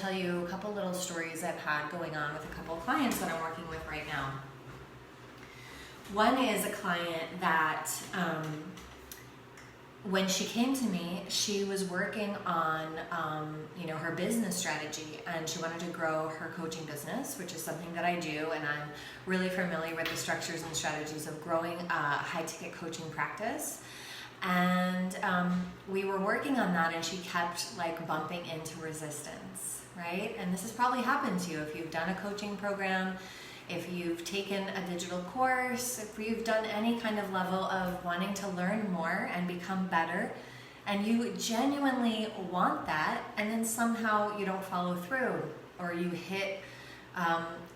tell you a couple little stories I've had going on with a couple clients that I'm working with right now. One is a client that when she came to me, she was working on her business strategy, and she wanted to grow her coaching business, which is something that I do, and I'm really familiar with the structures and strategies of growing a high-ticket coaching practice. And we were working on that, and she kept like bumping into resistance, right? And this has probably happened to you if you've done a coaching program, if you've taken a digital course, if you've done any kind of level of wanting to learn more and become better, and you genuinely want that, and then somehow you don't follow through, or you hit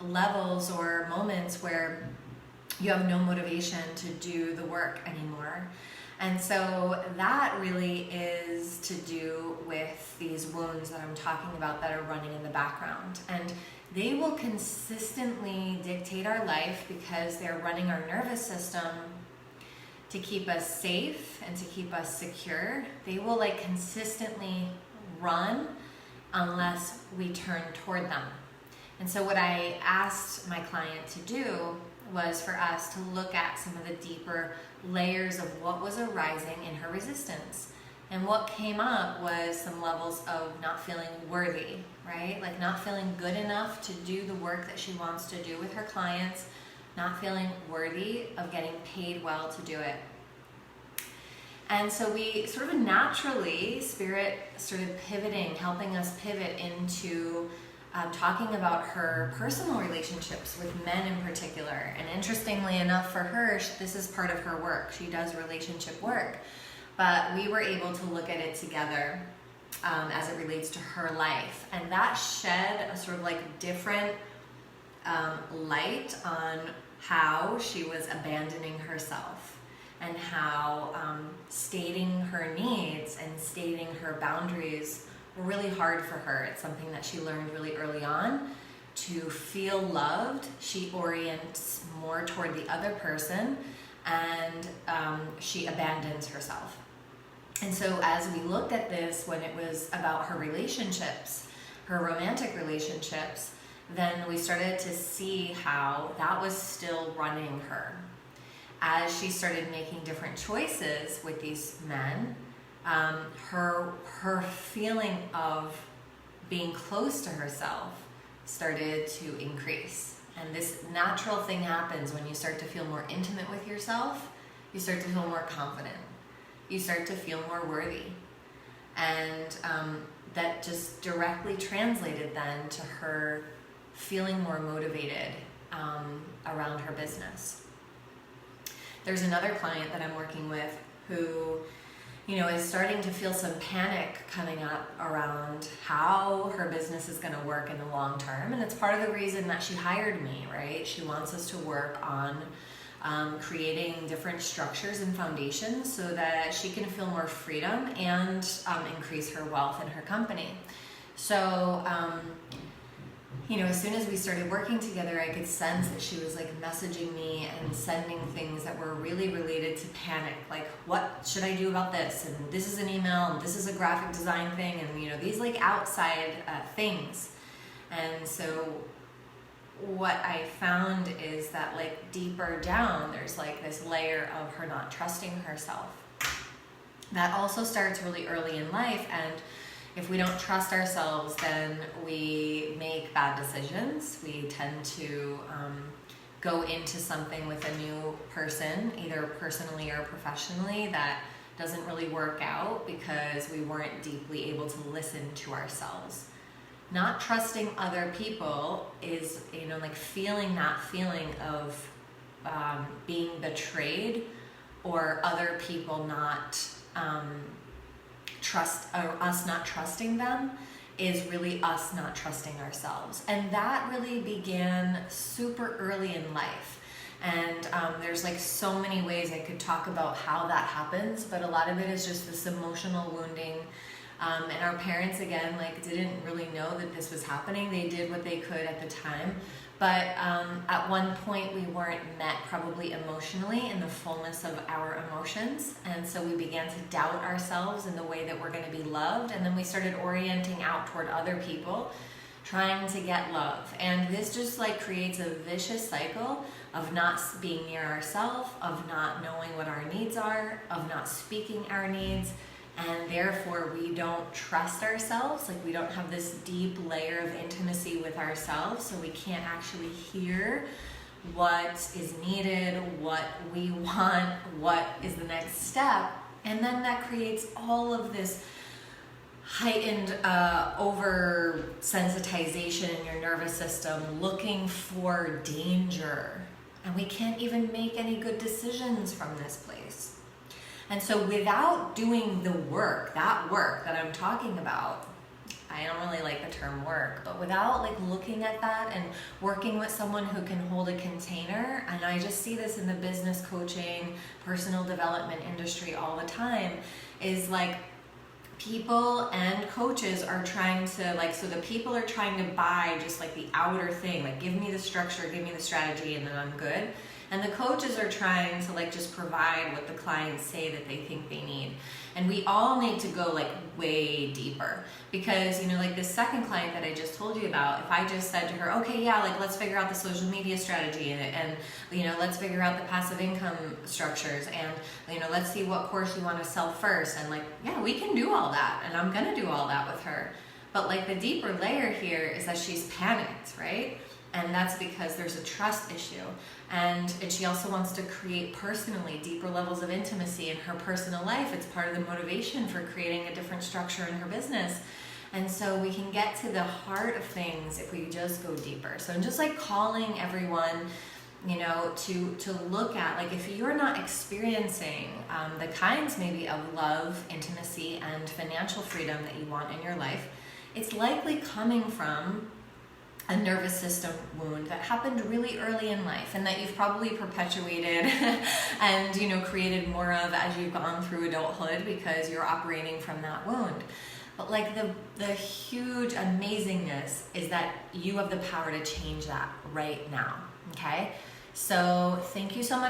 levels or moments where you have no motivation to do the work anymore. And so that really is to do with these wounds that I'm talking about that are running in the background. And they will consistently dictate our life because they're running our nervous system to keep us safe and to keep us secure. They will like consistently run unless we turn toward them. And so what I asked my client to do was for us to look at some of the deeper layers of what was arising in her resistance. And what came up was some levels of not feeling worthy, right? Like not feeling good enough to do the work that she wants to do with her clients, not feeling worthy of getting paid well to do it. And so we sort of naturally, Spirit started pivoting, helping us pivot into talking about her personal relationships with men in particular. And interestingly enough for her, this is part of her work. She does relationship work. But we were able to look at it together as it relates to her life. And that shed a sort of like different light on how she was abandoning herself, and how stating her needs and stating her boundaries were really hard for her. It's something that she learned really early on. To feel loved, she orients more toward the other person, and she abandons herself. And so as we looked at this, when it was about her relationships, her romantic relationships, then we started to see how that was still running her. As she started making different choices with these men, her feeling of being close to herself started to increase. And this natural thing happens when you start to feel more intimate with yourself. You start to feel more confident. You start to feel more worthy. And that just directly translated then to her feeling more motivated around her business. There's another client that I'm working with who, is starting to feel some panic coming up around how her business is going to work in the long term. And it's part of the reason that she hired me, right? She wants us to work on creating different structures and foundations so that she can feel more freedom and increase her wealth in her company. So, as soon as we started working together, I could sense that she was like messaging me and sending things that were really related to panic. Like, what should I do about this? And this is an email, and this is a graphic design thing, and these like outside things. And so what I found is that like deeper down, there's like this layer of her not trusting herself. That also starts really early in life, and if we don't trust ourselves, then we make bad decisions. We tend to go into something with a new person, either personally or professionally, that doesn't really work out because we weren't deeply able to listen to ourselves. Not trusting other people is, like feeling that feeling of being betrayed, or other people not us not trusting them, is really us not trusting ourselves. And that really began super early in life. And there's like so many ways I could talk about how that happens, but a lot of it is just this emotional wounding And our parents, again, like didn't really know that this was happening. They did what they could at the time. But at one point we weren't met probably emotionally in the fullness of our emotions. And so we began to doubt ourselves in the way that we're going to be loved. And then we started orienting out toward other people, trying to get love. And this just like creates a vicious cycle of not being near ourselves, of not knowing what our needs are, of not speaking our needs. And therefore we don't trust ourselves, like we don't have this deep layer of intimacy with ourselves, so we can't actually hear what is needed, what we want, what is the next step. And then that creates all of this heightened oversensitization in your nervous system, looking for danger. And we can't even make any good decisions from this place. And so without doing the work, that work that I'm talking about, I don't really like the term work, but without like looking at that and working with someone who can hold a container, and I just see this in the business coaching, personal development industry all the time, is like people and coaches are trying to like, so the people are trying to buy just like the outer thing, like give me the structure, give me the strategy, and then I'm good. And the coaches are trying to like just provide what the clients say that they think they need. And we all need to go like way deeper, because, you know, like this second client that I just told you about, if I just said to her, okay, yeah, like let's figure out the social media strategy and you know, let's figure out the passive income structures, and, you know, let's see what course you want to sell first. And like, yeah, we can do all that. And I'm going to do all that with her. But like the deeper layer here is that she's panicked, right? And that's because there's a trust issue. And she also wants to create personally deeper levels of intimacy in her personal life. It's part of the motivation for creating a different structure in her business. And so we can get to the heart of things if we just go deeper. So I'm just like calling everyone, you know, to look at, like, if you're not experiencing the kinds maybe of love, intimacy, and financial freedom that you want in your life, it's likely coming from a nervous system wound that happened really early in life, and that you've probably perpetuated and, you know, created more of as you've gone through adulthood, because you're operating from that wound. But like the huge amazingness is that you have the power to change that right now. Okay, so thank you so much